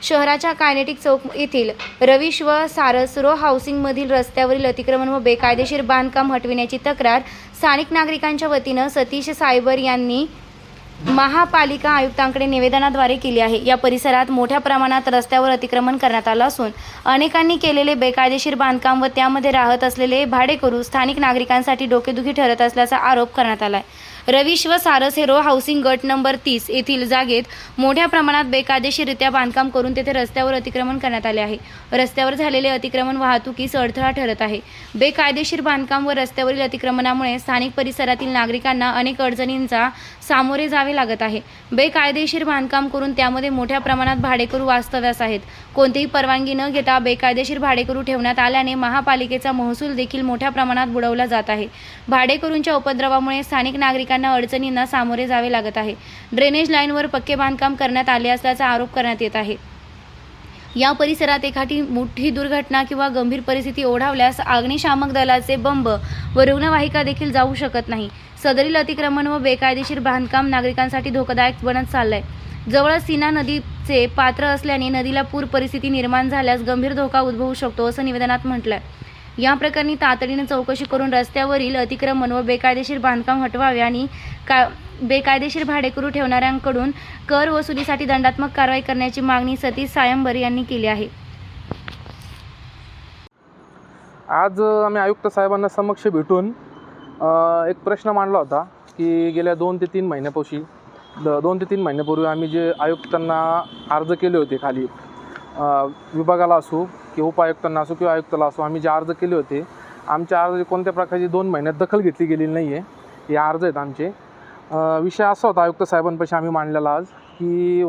शहराच्या कायनेटिक चौक येथील रवीश व सारस रो हाऊसिंगमधील रस्त्यावरील अतिक्रमण व बेकायदेशीर बांधकाम हटविण्याची तक्रार स्थानिक नागरिकांच्या वतीनं सतीश सायबर यांनी महापालिका आयुक्तांकडे निवेदनाद्वारे केली आहे। या परिसरात मोठ्या प्रमाणात रस्त्यावर अतिक्रमण करण्यात आलं असून अनेकांनी केलेले बेकायदेशीर बांधकाम व त्यामध्ये राहत असलेले भाडेकरू स्थानिक नागरिकांसाठी डोकेदुखी ठरत असल्याचा आरोप करण्यात आला आहे। रवीश व सारस हे रो हाऊसिंग गट नंबर 30 येथील जागेत मोठ्या प्रमाणात बेकायदेशीररित्या बांधकाम करून तेथे रस्त्यावर अतिक्रमण करण्यात आले आहे। रस्त्यावर झालेले अतिक्रमण वाहतुकीस अडथळा ठरत आहे। बेकायदेशीर बांधकाम व रस्त्यावरील अतिक्रमणामुळे स्थानिक परिसरातील नागरिकांना अनेक अडचणींचा सामोरे जावे लागत आहे। बेकायदेशीर बांधकाम करून त्यामध्ये मोठ्या प्रमाणात भाडेकरू वास्तव्यास आहेत। कोणतीही परवानगी न घेता बेकायदेशीर भाडेकरू ठेवण्यात आल्याने महापालिकेचा महसूल देखील मोठ्या प्रमाणात बुडवला जात आहे। भाडेकरूंच्या उपद्रवामुळे स्थानिक नागरिकांना अडचणींना सामोरे जावे लागत आहे। ड्रेनेज लाईनवर पक्के बांधकाम करण्यात आले असल्याचा आरोप करण्यात येत आहे। या परिसरात एखादी मोठी दुर्घटना किंवा गंभीर परिस्थिती ओढावल्यास अग्निशामक दलाचे बंब व रुग्णवाहिका देखील जाऊ शकत नाही। सदरील अतिक्रमण व बेकायदेशीर बांधकाम नागरिकांसाठी धोकादायक बनत चाललंय। जवळच सीना नदीचे पात्र असल्याने नदीला पूर परिस्थिती निर्माण झाल्यास गंभीर धोका उद्भवू शकतो असं निवेदनात म्हटलंय। या प्रकरणी तातडीने चौकशी करून रस्त्यावरील अतिक्रमण व बेकायदेशीर बांधकाम हटवावे आणि बेकायदेशीर भाडेकरू ठेवणाऱ्यांकडून कर वसुलीसाठी दंडात्मक कारवाई करण्याची मागणी सतीश सायंबर यांनी केली आहे। आज आम्ही आयुक्त साहेबांना समक्ष भेटून एक प्रश्न मांडला होता की गेल्या 2 ते 3 महिन्यापूर्वी आम्ही जे आयुक्तांना अर्ज केले होते, खाली विभागाला असो किंवा उपायुक्तांना असो किंवा आयुक्ताला असो, आम्ही जे अर्ज केले होते, आमच्या अर्ज कोणत्या प्रकारची 2 महिन्यात दखल घेतली गेलेली नाही आहे। हे अर्ज आहेत आमचे। विषय असा होता आयुक्त साहेबांपाशी आम्ही मांडलेला आज की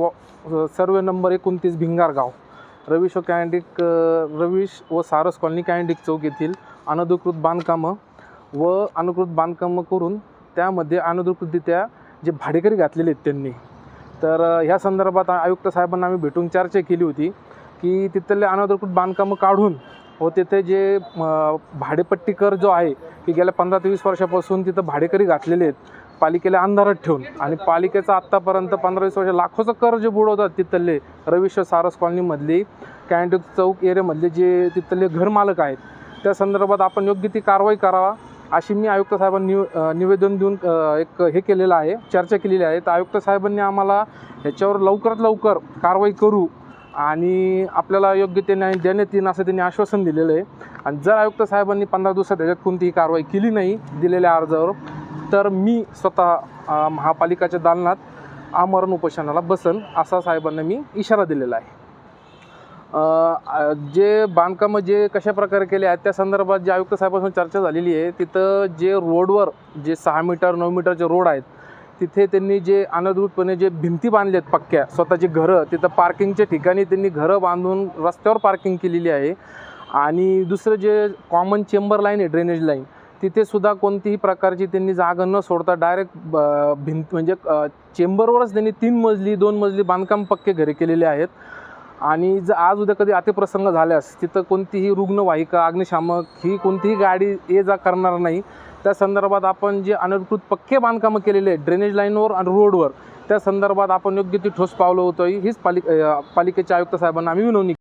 सर्वे नंबर 29 भिंगारगाव रवीश व सारस कॉलनी कायनेटिक चौक येथील अनधिकृत बांधकामं व अनुकृत बांधकामं करून त्यामध्ये अनधिकृतरित्या जे भाडेकरी घातलेले आहेत त्यांनी, तर ह्या संदर्भात आयुक्त साहेबांना आम्ही भेटून चर्चा केली होती की तिथले अनधिकृत बांधकामं काढून व तिथे जे भाडेपट्टी कर जो आहे की गेल्या 15 ते 20 वर्षापासून तिथं भाडेकरी घातलेले आहेत पालिकेला अंधारात ठेवून, आणि पालिकेचा आत्तापर्यंत 15-20 वर्ष लाखोचं कर जे बुडवतात तिथले रवीश सारस कॉलनीमधली कायनेटिक चौक एरियामधले जे तिथले घरमालक आहेत, त्या संदर्भात आपण योग्य ती कारवाई करावा अशी मी आयुक्त साहेबांनी निवेदन देऊन एक हे केलेलं आहे, चर्चा केलेली आहे। तर आयुक्त साहेबांनी आम्हाला ह्याच्यावर लवकरात लवकर कारवाई करू आणि आपल्याला योग्य ते न्याय देण्यात येईल असं त्यांनी आश्वासन दिलेलं आहे। आणि जर आयुक्त साहेबांनी 15 दिवसात त्याच्यात कोणतीही कारवाई केली नाही दिलेल्या अर्जावर, तर मी स्वतः महापालिकेच्या दालनात आमरण उपोषणाला बसन असा साहेबांना मी इशारा दिलेला आहे। जे बांधकामं जे कशा प्रकारे केले आहेत त्या संदर्भात जे आयुक्त साहेबांसोबत चर्चा झालेली आहे, तिथं जे रोडवर जे 6 मीटर 9 मीटरचे रोड आहेत तिथे त्यांनी जे अनधिकृतपणे जे भिंती बांधल्यात पक्क्या स्वतःची घरं, तिथं पार्किंगच्या ठिकाणी त्यांनी घरं बांधून रस्त्यावर पार्किंग केलेली आहे। आणि दुसरं जे कॉमन चेंबर लाईन आहे, ड्रेनेज लाईन, तिथे सुद्धा कोणतीही प्रकारची त्यांनी जागा न सोडता डायरेक्ट भिंत म्हणजे चेंबरवरच त्यांनी 3 मजली 2 मजली बांधकाम पक्के घरे केलेले आहेत। आणि जर आज उद्या कधी अतिप्रसंग झाल्यास तिथं कोणतीही रुग्णवाहिका अग्निशामक ही कोणतीही गाडी ये जा करणार नाही। त्या संदर्भात आपण जे अनधिकृत पक्के बांधकामं केलेले आहेत ड्रेनेज लाईनवर आणि रोडवर, त्या संदर्भात आपण योग्य ती ठोस पावलं होतं हीच पालिकेच्या आयुक्त साहेबांना आम्ही विनवणी